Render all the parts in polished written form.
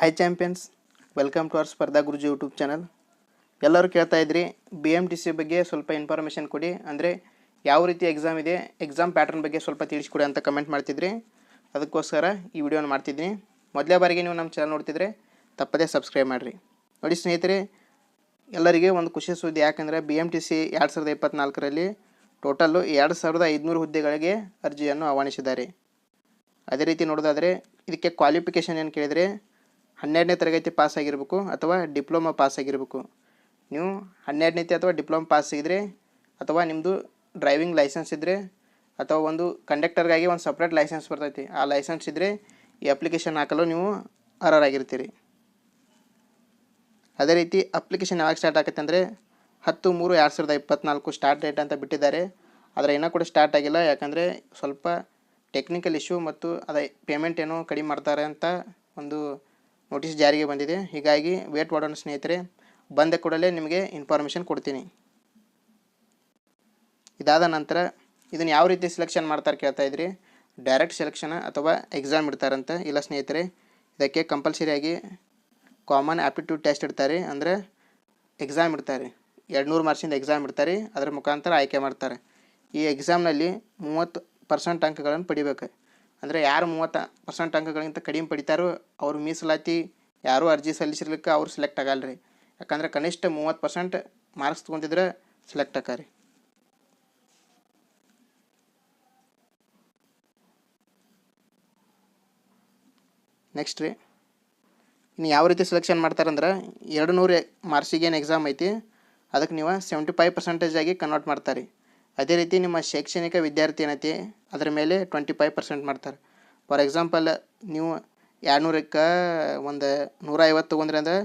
Hi champions, welcome to our ಸ್ಪರ್ಧಾ Guruji YouTube channel. ಎಲ್ಲರೂ ಕೇಳ್ತಾ ಇದ್ರಿ BMTC ಬಗ್ಗೆ ಸ್ವಲ್ಪ ಇನ್ಫಾರ್ಮೇಷನ್ ಕೊಡಿ, ಅಂದರೆ ಯಾವ ರೀತಿ ಎಕ್ಸಾಮ್ ಇದೆ, ಎಕ್ಸಾಮ್ ಪ್ಯಾಟರ್ನ್ ಬಗ್ಗೆ ಸ್ವಲ್ಪ ತಿಳಿಸ್ಕೊಡಿ ಅಂತ ಕಮೆಂಟ್ ಮಾಡ್ತಿದ್ರಿ. ಅದಕ್ಕೋಸ್ಕರ ಈ ವಿಡಿಯೋನ ಮಾಡ್ತಿದ್ದೀನಿ. ಮೊದಲೇ ಬಾರಿಗೆ ನೀವು ನಮ್ಮ ಚಾನಲ್ ನೋಡ್ತಿದ್ರೆ ತಪ್ಪದೇ ಸಬ್ಸ್ಕ್ರೈಬ್ ಮಾಡಿರಿ. ನೋಡಿ ಸ್ನೇಹಿತರೆ, ಎಲ್ಲರಿಗೆ ಒಂದು ಖುಷಿ ಸುದ್ದಿ. ಯಾಕಂದರೆ BMTC 2024ರಲ್ಲಿ ಟೋಟಲ್ಲು 2500 ಹುದ್ದೆಗಳಿಗೆ ಅರ್ಜಿಯನ್ನು ಆಹ್ವಾನಿಸಿದ್ದಾರೆ. ಅದೇ ರೀತಿ ನೋಡೋದಾದರೆ ಇದಕ್ಕೆ ಕ್ವಾಲಿಫಿಕೇಷನ್ ಏನು ಕೇಳಿದರೆ 12ನೇ ತರಗತಿ ಪಾಸ್ ಆಗಿರಬೇಕು ಅಥವಾ ಡಿಪ್ಲೊಮಾ ಪಾಸ್ ಆಗಿರಬೇಕು. ನೀವು 12ನೇ ಅಥವಾ ಡಿಪ್ಲೊಮಾ ಪಾಸ್ ಆಗಿದ್ರೆ, ಅಥವಾ ನಿಮ್ಮದು ಡ್ರೈವಿಂಗ್ ಲೈಸೆನ್ಸ್ ಇದ್ದರೆ, ಅಥವಾ ಒಂದು ಕಂಡಕ್ಟರ್ಗಾಗಿ ಒಂದು ಸಪ್ರೇಟ್ ಲೈಸೆನ್ಸ್ ಬರ್ತೈತಿ, ಆ ಲೈಸೆನ್ಸ್ ಇದ್ದರೆ ಈ ಅಪ್ಲಿಕೇಶನ್ ಹಾಕಲು ನೀವು ಅರ್ಹರಾಗಿರ್ತೀರಿ. ಅದೇ ರೀತಿ ಅಪ್ಲಿಕೇಶನ್ ಯಾವಾಗ ಸ್ಟಾರ್ಟ್ ಆಗುತ್ತೆ ಅಂದರೆ 10/3/2024 ಸ್ಟಾರ್ಟ್ ಡೇಟ್ ಅಂತ ಬಿಟ್ಟಿದ್ದಾರೆ. ಆದರೆ ಇನ್ನೂ ಕೂಡ ಸ್ಟಾರ್ಟ್ ಆಗಿಲ್ಲ. ಯಾಕಂದರೆ ಸ್ವಲ್ಪ ಟೆಕ್ನಿಕಲ್ ಇಶ್ಯೂ ಮತ್ತು ಅದೇ ಪೇಮೆಂಟ್ ಏನೋ ಕಡಿಮೆ ಮಾಡ್ತಾರೆ ಅಂತ ಒಂದು ನೋಟಿಸ್ ಜಾರಿಗೆ ಬಂದಿದೆ. ಹೀಗಾಗಿ ವೇಟ್ ಮಾಡೋಣ ಸ್ನೇಹಿತರೆ, ಬಂದ ಕೂಡಲೇ ನಿಮಗೆ ಇನ್ಫಾರ್ಮೇಷನ್ ಕೊಡ್ತೀನಿ. ಇದಾದ ನಂತರ ಇದನ್ನು ಯಾವ ರೀತಿ ಸೆಲೆಕ್ಷನ್ ಮಾಡ್ತಾರೆ ಕೇಳ್ತಾ ಇದ್ರಿ. ಡೈರೆಕ್ಟ್ ಸೆಲೆಕ್ಷನ್ ಅಥವಾ ಎಕ್ಸಾಮ್ ಇಡ್ತಾರಂತ? ಇಲ್ಲ ಸ್ನೇಹಿತರೆ, ಇದಕ್ಕೆ ಕಂಪಲ್ಸರಿಯಾಗಿ ಕಾಮನ್ ಆ್ಯಪ್ಟಿಟ್ಯೂಡ್ ಟೆಸ್ಟ್ ಇಡ್ತಾರೆ. ಅಂದರೆ ಎಕ್ಸಾಮ್ ಇಡ್ತಾರೆ, 200 ಮಾರ್ಕ್ಸಿಂದ ಎಕ್ಸಾಮ್ ಇಡ್ತಾರೆ. ಅದರ ಮುಖಾಂತರ ಆಯ್ಕೆ ಮಾಡ್ತಾರೆ. ಈ ಎಕ್ಸಾಮ್ನಲ್ಲಿ 30% ಅಂಕಗಳನ್ನು ಪಡಿಬೇಕು. ಅಂದರೆ ಯಾರು 30% ಅಂಕಗಳಿಗಿಂತ ಕಡಿಮೆ ಪಡಿತಾರೋ ಅವರು ಮೀಸಲಾತಿ ಯಾರೂ ಅರ್ಜಿ ಸಲ್ಲಿಸಿರ್ಲಿಕ್ಕೆ ಅವ್ರು ಸೆಲೆಕ್ಟ್ ಆಗಲ್ಲ ರೀ. ಯಾಕಂದರೆ ಕನಿಷ್ಠ 30% ಮಾರ್ಕ್ಸ್ ತೊಗೊಂತಿದ್ರೆ ಸೆಲೆಕ್ಟ್ ಆಕಾರಿ. ನೆಕ್ಸ್ಟ್ ರೀ, ಇನ್ನು ಯಾವ ರೀತಿ ಸೆಲೆಕ್ಷನ್ ಮಾಡ್ತಾರಂದ್ರೆ 200 ಮಾರ್ಕ್ಸಿಗೆ ಏನು ಎಕ್ಸಾಮ್ ಐತಿ ಅದಕ್ಕೆ ನೀವು 75% ಆಗಿ ಕನ್ವರ್ಟ್ ಮಾಡ್ತಾರೆ. ಅದೇ ರೀತಿ ನಿಮ್ಮ ಶೈಕ್ಷಣಿಕ ವಿದ್ಯಾರ್ಥಿ ಏನೈತಿ ಅದರ ಮೇಲೆ 25% ಮಾಡ್ತಾರೆ. ಫಾರ್ ಎಕ್ಸಾಂಪಲ್ ನೀವು 200ಕ್ಕೆ ಒಂದು 150 ತೊಗೊಂಡ್ರಿ ಅಂದ್ರೆ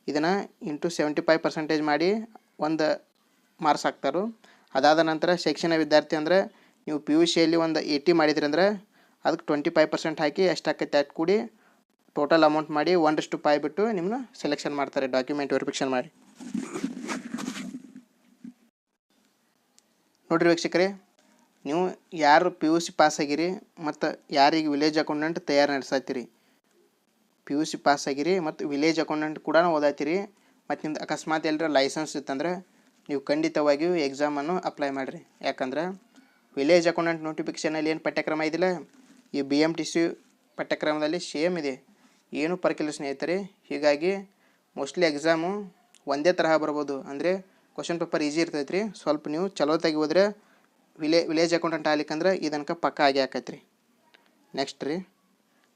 ಇದನ್ನು ಇಂಟು 75% ಮಾಡಿ ಒಂದು ಮಾರ್ಕ್ಸ್ ಹಾಕ್ತಾರೆ. ಅದಾದ ನಂತರ ಶೈಕ್ಷಣಿಕ ವಿದ್ಯಾರ್ಥಿ ಅಂದರೆ ನೀವು PUCಯಲ್ಲಿ ಒಂದು 80 ಮಾಡಿದ್ರಿ ಅಂದ್ರೆ ಅದಕ್ಕೆ 25% ಹಾಕಿ ಎಷ್ಟು ಆಕೈತೆ ಅಷ್ಟು ಕೂಡಿ ಟೋಟಲ್ ಅಮೌಂಟ್ ಮಾಡಿ 1:5 ಬಿಟ್ಟು ನಿಮ್ಮನ್ನ ಸೆಲೆಕ್ಷನ್ ಮಾಡ್ತಾರೆ, ಡಾಕ್ಯುಮೆಂಟ್ ವೆರಿಫಿಕೇಷನ್ ಮಾಡಿ. ನೋಡಿರಿ ವೀಕ್ಷಕರೇ, ನೀವು ಯಾರು PUC ಪಾಸ್ ಆಗಿರಿ ಮತ್ತು ಯಾರಿಗೆ ವಿಲೇಜ್ ಅಕೌಂಟೆಂಟ್ ತಯಾರು ನಡೆಸತ್ತೀರಿ, PUC ಪಾಸ್ ಆಗಿರಿ ಮತ್ತು ವಿಲೇಜ್ ಅಕೌಂಟೆಂಟ್ ಕೂಡ ಓದಾತೀರಿ, ಮತ್ತು ನಿಮ್ದು ಅಕಸ್ಮಾತ್ ಎಲ್ಲರ ಲೈಸೆನ್ಸ್ ಇತ್ತಂದ್ರೆ ನೀವು ಖಂಡಿತವಾಗಿಯೂ ಎಕ್ಸಾಮನ್ನು ಅಪ್ಲೈ ಮಾಡಿರಿ. ಯಾಕಂದ್ರೆ ವಿಲೇಜ್ ಅಕೌಂಟೆಂಟ್ ನೋಟಿಫಿಕೇಷನಲ್ಲಿ ಏನು ಪಠ್ಯಕ್ರಮ ಇದಿಲ್ಲ, ಈ BMTC ಪಠ್ಯಕ್ರಮದಲ್ಲಿ ಸೇಮ್ ಇದೆ, ಏನು ಪರಕಿಲ್ಲ ಸ್ನೇಹಿತರೆ. ಹೀಗಾಗಿ ಮೋಸ್ಟ್ಲಿ ಎಕ್ಸಾಮು ಒಂದೇ ತರಹ ಬರ್ಬೋದು. ಅಂದರೆ ಕ್ವಶನ್ ಪೇಪರ್ ಈಸಿ ಇರ್ತೈತೆ ರೀ. ಸ್ವಲ್ಪ ನೀವು ಚಲೋತಾಗಿ ಹೋದರೆ ವಿಲೇಜ್ ಅಕೌಂಟೆಂಟ್ ಆಗ್ಲಿಕ್ಕಂದ್ರೆ ಇದನ್ಕ ಪಕ್ಕ ಆಗಿ ಹಾಕೈತ್ರಿ. ನೆಕ್ಸ್ಟ್ ರೀ,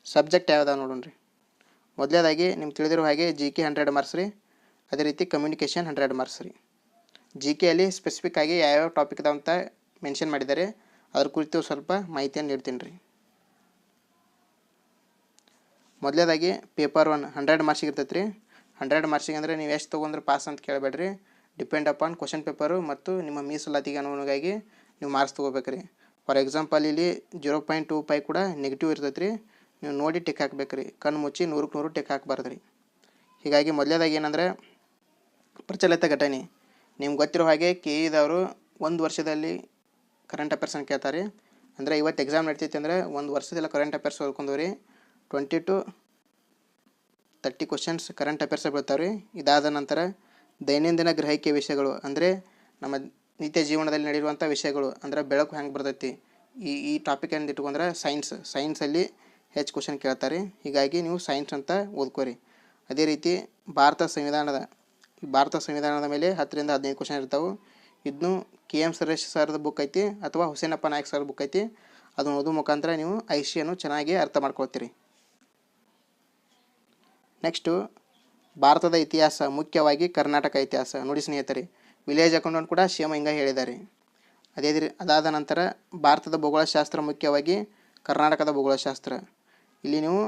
ಸಬ್ಜೆಕ್ಟ್ ಯಾವ್ದು ನೋಡೋಣ ರೀ. ಮೊದಲೇದಾಗಿ ನಿಮ್ಗೆ ತಿಳಿದಿರೋ ಹಾಗೆ GK 100 ಮಾರ್ಕ್ಸ್ ರೀ. ಅದೇ ರೀತಿ ಕಮ್ಯುನಿಕೇಷನ್ 100 ಮಾರ್ಕ್ಸ್ ರೀ. GKಯಲ್ಲಿ ಸ್ಪೆಸಿಫಿಕ್ ಆಗಿ ಯಾವ್ಯಾವ ಟಾಪಿಕ್ ಇದಾವೆ ಅಂತ ಮೆನ್ಷನ್ ಮಾಡಿದ್ದಾರೆ, ಅದ್ರ ಕುರಿತು ಸ್ವಲ್ಪ ಮಾಹಿತಿಯನ್ನು ನೀಡ್ತೀನಿ ರೀ. ಮೊದಲೇದಾಗಿ ಪೇಪರ್ 1 100 ಮಾರ್ಕ್ಸಿಗೆ ಇರ್ತೈತೆ ರೀ. 100 ಮಾರ್ಕ್ಸಿಗೆ ಅಂದರೆ ನೀವು ಎಷ್ಟು ತೊಗೊಂಡ್ರೆ ಪಾಸ್ ಅಂತ ಕೇಳಬೇಡ್ರಿ. ಡಿಪೆಂಡ್ ಅಪಾನ್ ಕ್ವಶನ್ ಪೇಪರು ಮತ್ತು ನಿಮ್ಮ ಮೀಸಲಾತಿಗೆ ಅನುಗುಣವಾಗಿ ನೀವು ಮಾರ್ಕ್ಸ್ ತೊಗೋಬೇಕು ರೀ. ಫಾರ್ ಎಕ್ಸಾಂಪಲ್ ಇಲ್ಲಿ 0.25 ಕೂಡ ನೆಗೆಟಿವ್ ಇರ್ತೈತೆ ರೀ. ನೀವು ನೋಡಿ ಟಿಕ್ ಹಾಕ್ಬೇಕು ರೀ. ಕಣ್ಣು ಮುಚ್ಚಿ 100ಕ್ಕೆ 100 ಟಿಕ್ ಹಾಕಬಾರ್ದು ರೀ. ಹೀಗಾಗಿ ಮೊದಲೇದಾಗಿ ಏನಂದರೆ ಪ್ರಚಲಿತ ಘಟನೆ. ನಿಮ್ಗೆ ಗೊತ್ತಿರೋ ಹಾಗೆ KEದವರು 1 ವರ್ಷದಲ್ಲಿ ಕರೆಂಟ್ ಅಫೇರ್ಸನ್ನು ಕೇಳ್ತಾರೆ. ಅಂದರೆ ಇವತ್ತು ಎಕ್ಸಾಮ್ ನಡ್ತೈತೆ ಅಂದರೆ 1 ವರ್ಷದಲ್ಲ ಕರೆಂಟ್ ಅಫೇರ್ಸ್ ಓದ್ಕೊಂಡವ್ರಿ 20 to 30 ಕ್ವಶನ್ಸ್ ಕರೆಂಟ್ ಅಫೇರ್ಸ್ ಬೀಳ್ತಾವೆ ರೀ. ಇದಾದ ನಂತರ ದೈನಂದಿನ ಗ್ರಹಿಕೆ ವಿಷಯಗಳು, ಅಂದರೆ ನಮ್ಮ ನಿತ್ಯ ಜೀವನದಲ್ಲಿ ನಡೆಯುವಂಥ ವಿಷಯಗಳು, ಅಂದರೆ ಬೆಳಕು ಹೆಂಗೆ ಬರ್ತೈತಿ, ಈ ಟಾಪಿಕ್ ಏನು ಇಟ್ಕೊಂಡ್ರೆ ಸೈನ್ಸಲ್ಲಿ ಹೆಚ್ಚು ಕ್ವಶನ್ ಕೇಳ್ತಾರೆ. ಹೀಗಾಗಿ ನೀವು ಸೈನ್ಸ್ ಅಂತ ಓದ್ಕೋರಿ. ಅದೇ ರೀತಿ ಭಾರತ ಸಂವಿಧಾನದ ಮೇಲೆ 10 ರಿಂದ 15 ಕ್ವಶನ್ ಇರ್ತಾವೆ. ಇದನ್ನು KM ಸುರೇಶ್ ಸರ್ದ ಬುಕ್ ಐತಿ ಅಥವಾ ಹುಸೇನಪ್ಪ ನಾಯಕ್ ಸರ್ ಬುಕ್ ಐತಿ, ಅದನ್ನು ಓದೋ ಮುಖಾಂತರ ನೀವು ICಯನ್ನು ಚೆನ್ನಾಗಿ ಅರ್ಥ ಮಾಡ್ಕೊಳ್ತೀರಿ. ನೆಕ್ಸ್ಟು ಭಾರತದ ಇತಿಹಾಸ, ಮುಖ್ಯವಾಗಿ ಕರ್ನಾಟಕ ಇತಿಹಾಸ. ನೋಡಿ ಸ್ನೇಹಿತರೆ, ವಿಲೇಜ್ ಅಕೌಂಟೆಂಟ್ ಕೂಡ ಸೇಮ್ ಹಿಂಗೆ ಹೇಳಿದ್ದಾರೆ. ಅದಾದ ನಂತರ ಭಾರತದ ಭೂಗೋಳಶಾಸ್ತ್ರ, ಮುಖ್ಯವಾಗಿ ಕರ್ನಾಟಕದ ಭೂಗೋಳಶಾಸ್ತ್ರ. ಇಲ್ಲಿ ನೀವು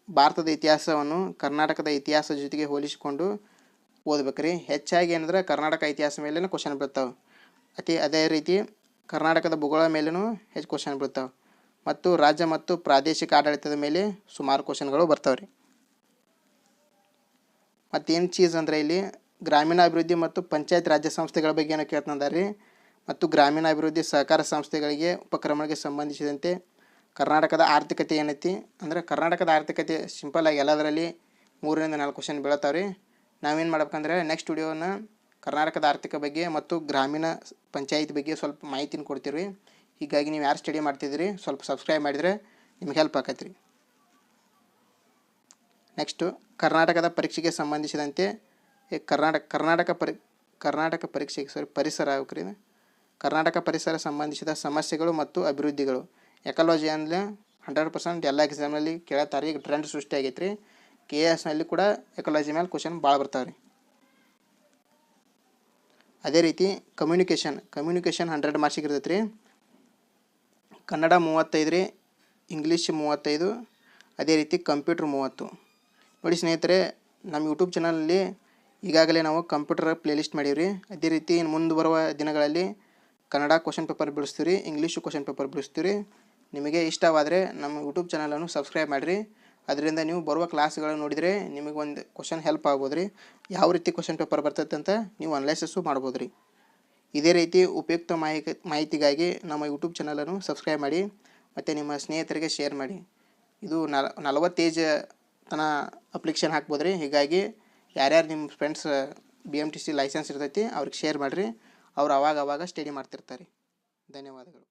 ಭಾರತದ ಇತಿಹಾಸವನ್ನು ಕರ್ನಾಟಕದ ಇತಿಹಾಸ ಜೊತೆಗೆ ಹೋಲಿಸಿಕೊಂಡು ಓದ್ಬೇಕ್ರಿ. ಹೆಚ್ಚಾಗಿ ಏನಂದ್ರೆ ಕರ್ನಾಟಕ ಇತಿಹಾಸ ಮೇಲೇ ಕ್ವಶನ್ ಬೀಳ್ತಾವೆ. ಅದೇ ರೀತಿ ಕರ್ನಾಟಕದ ಭೂಗೋಳ ಮೇಲೂ ಹೆಚ್ಚು ಕ್ವಶನ್ ಬೀಳ್ತಾವೆ. ಮತ್ತು ರಾಜ್ಯ ಮತ್ತು ಪ್ರಾದೇಶಿಕ ಆಡಳಿತದ ಮೇಲೆ ಸುಮಾರು ಕ್ವಶನ್ಗಳು ಬರ್ತಾವೆ ರೀ. ಮತ್ತೇನು ಚೀಸ್ ಅಂದರೆ ಇಲ್ಲಿ ಗ್ರಾಮೀಣಾಭಿವೃದ್ಧಿ ಮತ್ತು ಪಂಚಾಯತ್ ರಾಜ್ಯ ಸಂಸ್ಥೆಗಳ ಬಗ್ಗೆ ಏನೋ ಕೇಳ್ತಂದಾರೆ ರೀ. ಮತ್ತು ಗ್ರಾಮೀಣಾಭಿವೃದ್ಧಿ ಸಹಕಾರ ಸಂಸ್ಥೆಗಳಿಗೆ ಉಪಕ್ರಮಗಳಿಗೆ ಸಂಬಂಧಿಸಿದಂತೆ ಕರ್ನಾಟಕದ ಆರ್ಥಿಕತೆ ಏನೈತಿ ಅಂದ್ರೆ ಕರ್ನಾಟಕದ ಆರ್ಥಿಕತೆ ಸಿಂಪಲ್ಲಾಗಿ ಎಲ್ಲದರಲ್ಲಿ 3-4 ಕ್ವಶನ್ ಬೀಳತ್ತಾವೆ ರೀ. ನಾವೇನು ಮಾಡ್ಬೇಕಂದ್ರೆ ನೆಕ್ಸ್ಟ್ ವಿಡಿಯೋನ ಕರ್ನಾಟಕದ ಆರ್ಥಿಕ ಬಗ್ಗೆ ಮತ್ತು ಗ್ರಾಮೀಣ ಪಂಚಾಯತ್ ಬಗ್ಗೆ ಸ್ವಲ್ಪ ಮಾಹಿತಿನ ಕೊಡ್ತೀವಿ. ಹೀಗಾಗಿ ನೀವು ಯಾರು ಸ್ಟಡಿ ಮಾಡ್ತಿದ್ದೀರಿ ಸ್ವಲ್ಪ ಸಬ್ಸ್ಕ್ರೈಬ್ ಮಾಡಿದರೆ ನಿಮ್ಗೆ ಹೆಲ್ಪ್ ಆಕೈತೆ ರೀ. ನೆಕ್ಸ್ಟು ಕರ್ನಾಟಕದ ಪರೀಕ್ಷೆಗೆ ಸಂಬಂಧಿಸಿದಂತೆ ಕರ್ನಾಟಕ ಪರೀಕ್ಷೆಗೆ ಪರಿಸರ ಆಗ್ಬೇಕ್ರಿ. ಕರ್ನಾಟಕ ಪರಿಸರ ಸಂಬಂಧಿಸಿದ ಸಮಸ್ಯೆಗಳು ಮತ್ತು ಅಭಿವೃದ್ಧಿಗಳು ಎಕಾಲಜಿ ಅಂದರೆ 100% ಎಲ್ಲ ಎಕ್ಸಾಮ್ನಲ್ಲಿ ಕೇಳತ್ತಾರೆ. ಈಗ ಟ್ರೆಂಡ್ ಸೃಷ್ಟಿ ಆಗೈತೆ ರೀ. KS ಕೂಡ ಎಕಾಲಜಿ ಮೇಲೆ ಕ್ವಶನ್ ಭಾಳ ಬರ್ತಾವೆ ರೀ. ಅದೇ ರೀತಿ ಕಮ್ಯುನಿಕೇಷನ್ 100 ಮಾರ್ಕ್ಸಿಗೆ ಇರ್ತೈತೆ ರೀ. ಕನ್ನಡ 35 ರೀ, ಇಂಗ್ಲೀಷ್ 35, ಅದೇ ರೀತಿ ಕಂಪ್ಯೂಟ್ರ್ 30. ನೋಡಿ ಸ್ನೇಹಿತರೆ, ನಮ್ಮ ಯೂಟ್ಯೂಬ್ ಚಾನಲಲ್ಲಿ ಈಗಾಗಲೇ ನಾವು ಕಂಪ್ಯೂಟರ್ ಪ್ಲೇಲಿಸ್ಟ್ ಮಾಡೀವಿ ರೀ. ಅದೇ ರೀತಿ ಮುಂದೆ ಬರುವ ದಿನಗಳಲ್ಲಿ ಕನ್ನಡ ಕ್ವಶನ್ ಪೇಪರ್ ಬಿಡಿಸ್ತೀವಿ ರೀ, ಇಂಗ್ಲೀಷು ಕ್ವಶನ್ ಪೇಪರ್ ಬಿಡಿಸ್ತೀವಿ ರೀ. ನಿಮಗೆ ಇಷ್ಟವಾದರೆ ನಮ್ಮ ಯೂಟ್ಯೂಬ್ ಚಾನಲನ್ನು ಸಬ್ಸ್ಕ್ರೈಬ್ ಮಾಡಿರಿ. ಅದರಿಂದ ನೀವು ಬರುವ ಕ್ಲಾಸ್ಗಳನ್ನು ನೋಡಿದರೆ ನಿಮಗೆ ಒಂದು ಕ್ವಶನ್ ಹೆಲ್ಪ್ ಆಗ್ಬೋದು ರೀ. ಯಾವ ರೀತಿ ಕ್ವಶನ್ ಪೇಪರ್ ಬರ್ತೈತೆ ಅಂತ ನೀವು ಅನಲೈಸಸ್ಸು ಮಾಡ್ಬೋದು ರೀ. ಇದೇ ರೀತಿ ಉಪಯುಕ್ತ ಮಾಹಿತಿಗಾಗಿ ನಮ್ಮ ಯೂಟ್ಯೂಬ್ ಚಾನಲನ್ನು ಸಬ್ಸ್ಕ್ರೈಬ್ ಮಾಡಿ ಮತ್ತು ನಿಮ್ಮ ಸ್ನೇಹಿತರಿಗೆ ಶೇರ್ ಮಾಡಿ. ಇದು 40 ಏಜ್ ತನ ಅಪ್ಲಿಕೇಶನ್ ಹಾಕ್ಬೋದು ರೀ. ಹೀಗಾಗಿ ಯಾರ್ಯಾರು ನಿಮ್ಮ ಫ್ರೆಂಡ್ಸ್ BMTC ಲೈಸೆನ್ಸ್ ಇರ್ತೈತಿ ಅವ್ರಿಗೆ ಶೇರ್ ಮಾಡಿರಿ. ಅವ್ರು ಅವಾಗ ಸ್ಟಡಿ ಮಾಡ್ತಿರ್ತಾರೆ. ಧನ್ಯವಾದಗಳು.